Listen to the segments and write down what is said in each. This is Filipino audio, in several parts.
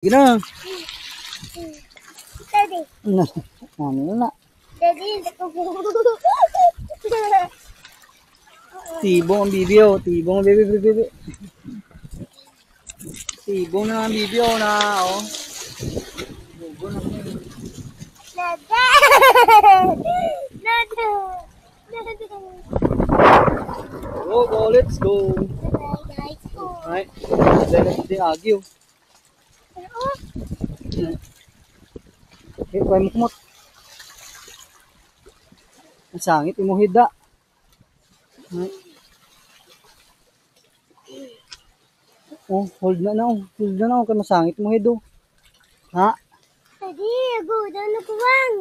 Gina. Daddy. Ano na? Daddy, Tibong ang bibyo. Tibong ang bibi. Tibong na ang bibyo na, oh. Tibong na. Go, let's go. Right. Let's argue. Okay, kaya mo kumot. Masangit, imuhid da. Right. Oh, hold na na. Hold na na. Kaya masangit imuhid do. Ha? Daddy, go down na kuwang.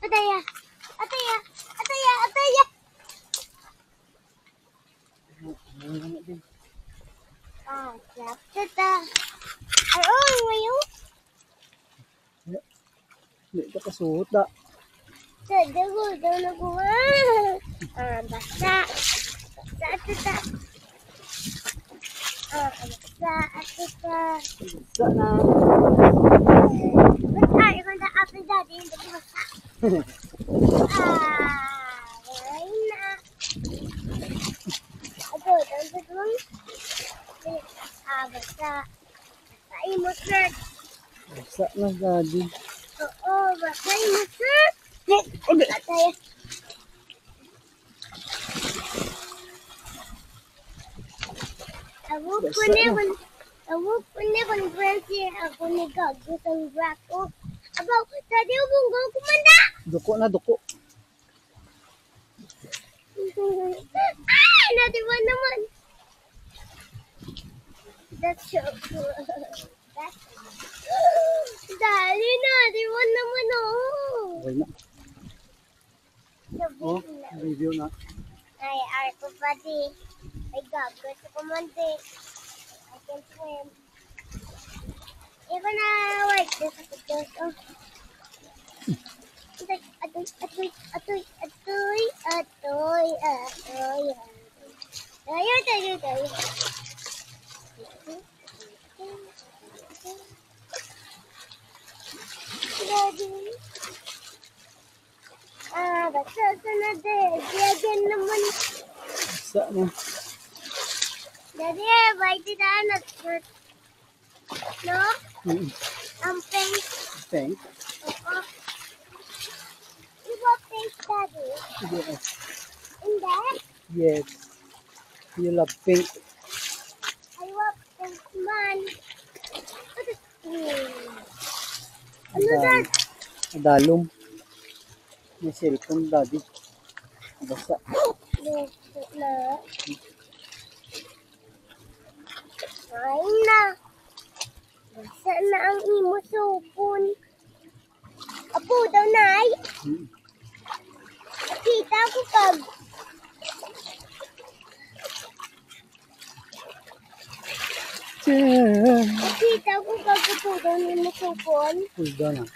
Ataya. Ataya. Ataya. Ataya. Tata. Ay, oh, ngayon. Hindi ka kasuhot da. Daddy, go down na kuwang. Basta. Basta, tata. Basta, tata. Basta na. Basta, ikaw na apple daddy. Hindi ko basta. Ngayon na. Ako, doon sa doon. Basta. Basta, imot na. Basta na, daddy. Oo, basta, imot na. Okay. Ataya. Awok ko ni konferensi ako ni gago sa brako. Abaw, tadi ubong ko kumanda. Duko na, duko. Ay, natiwan naman. That's so cool. Dali na, natiwan naman oh. Okay na. Oh, review na. Ay, arko pati. Ay, gago sa kumanda. I can swim. Iba na white this sa pictures. Oh. Atoy. Tayo. Daddy. Basta sunod eh. Diyan naman. Basta na. Daddy, bite it on it. No? Pink. Thank. You want pink, Daddy? Yes. In that? Yes. You love pink. I want pink man. Ano that? Adalom. May cellphone, daddy. Basta. Na. Ay na. Basta na ang imo supon. Apo daw na ay. Kita ko pag. Kita ko pag apo daw ni mo supon. Pulda na.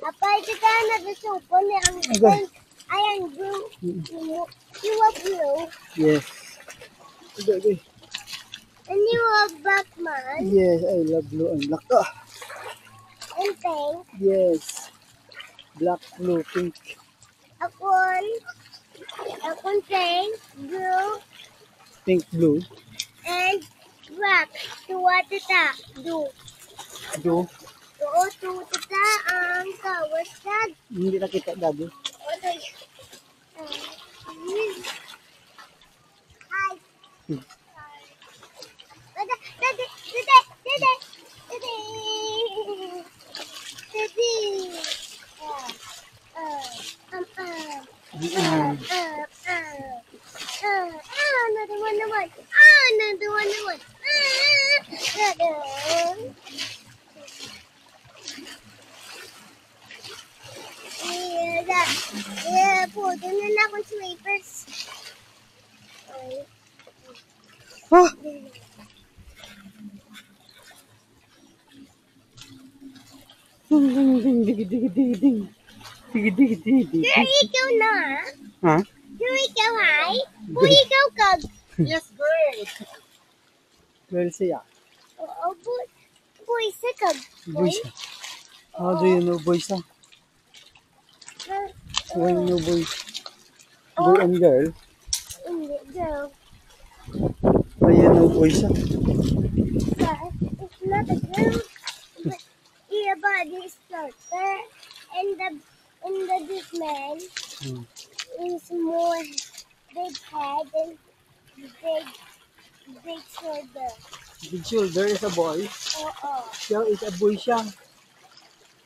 Apa kita na the supon ni ang Okay. ay ang blue. You are blue. Yes. Okay. And you are black man. Yes, I love blue and black. And pink. Yes. Black, blue, pink. Akon pink, blue, Pink, blue. and black. Tuwa tata. Do. Do. To tata ang kawasad. Hindi na kita, daddy. Otoy. Hi. Daddy. Another one. Yeah, put in na akong slippers. Ah! Ding. Pero ikaw na. Ha? Here we go, hi. Where you go, Gug? Yes, great. Girl siya. Oh, boy, sa Gug. Boy siya. How do you know boy siya? How do you know boy? Boy and girl? Hindi, girl. How do you know boy siya? But it's not a girl. But your body is shorter. And this man Hmm. is more big head and big shoulder. Big shoulder is a boy. Oo. Siya is a boy siya.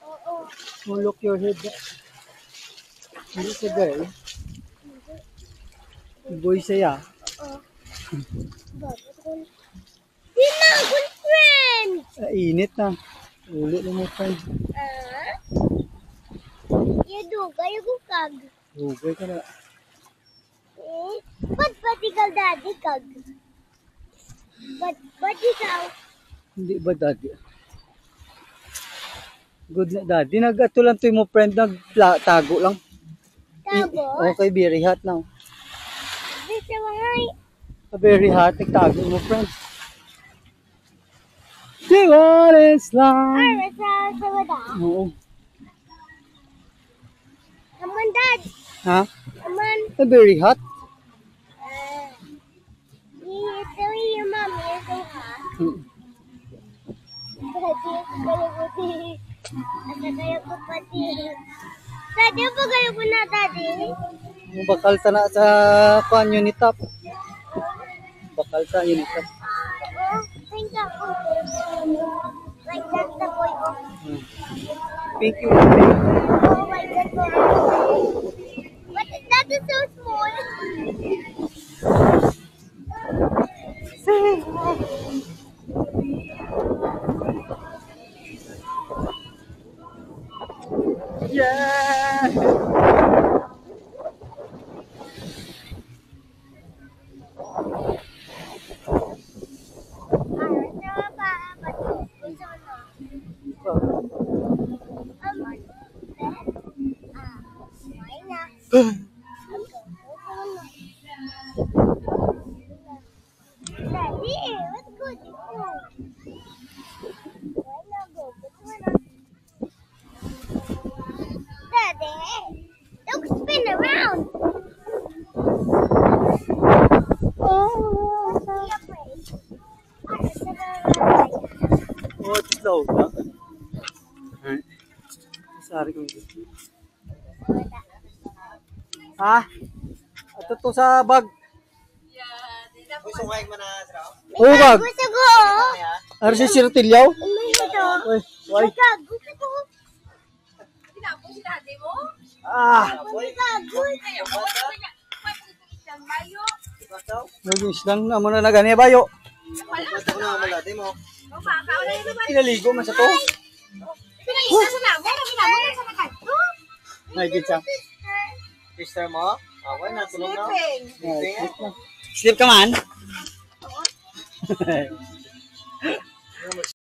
Oo. Oh, look your head. Hindi siya girl. Boy siya. Oo. Bakit kun? Di na, good friend! Init na. Ulit na mo friend. Ah? Yadugay ko kag. Hugay ka na. Eh? Ba't ikaw daddy kag? Ba't ikaw? Hindi ba daddy? Good na daddy. Nag-ato lang to mo friend. Nagtago lang. Tabo? Okay, very hot now. Dito mahay. Very hot. Nagtago mo friend. Di oras lang. Ay, sa wada. Oo. Aman dad. Ha? Aman. Very hot. Ito yung mami. Ito ha. Hmm. Daddy, kayo pati. Asa kayo ko pati. Daddy, pa kayo ko na daddy? Bakal sa na sa kuan unit top. Bakal sa unit top. Oh, thank you. Like that's the boy. Hmm. Thank you. Oh my God. But that is so small. Yeah. Daddy, what's good? Daddy, don't spin around. Oh, be afraid. Oh, slow na. Sorry ko. Ha? Ato to sa bag. Gusto mo na, Sra? Oh, bag. Gusto ko. Ano si Sirtilyaw? Ito. Uy, why? Gusto ko. Tinapos si daddy mo? Ah, Kaya mo, isang mayo. nagis lang na mo na nagani bayo. Wala Gusto mo na malati mo. O baka, wala yung naman. Pinaligo man sa to. Pinagisa sa namo, naminamo sa nakanto. May gitsa. Sister mo? Okay, natulog na. Sleeping. Sleep ka man.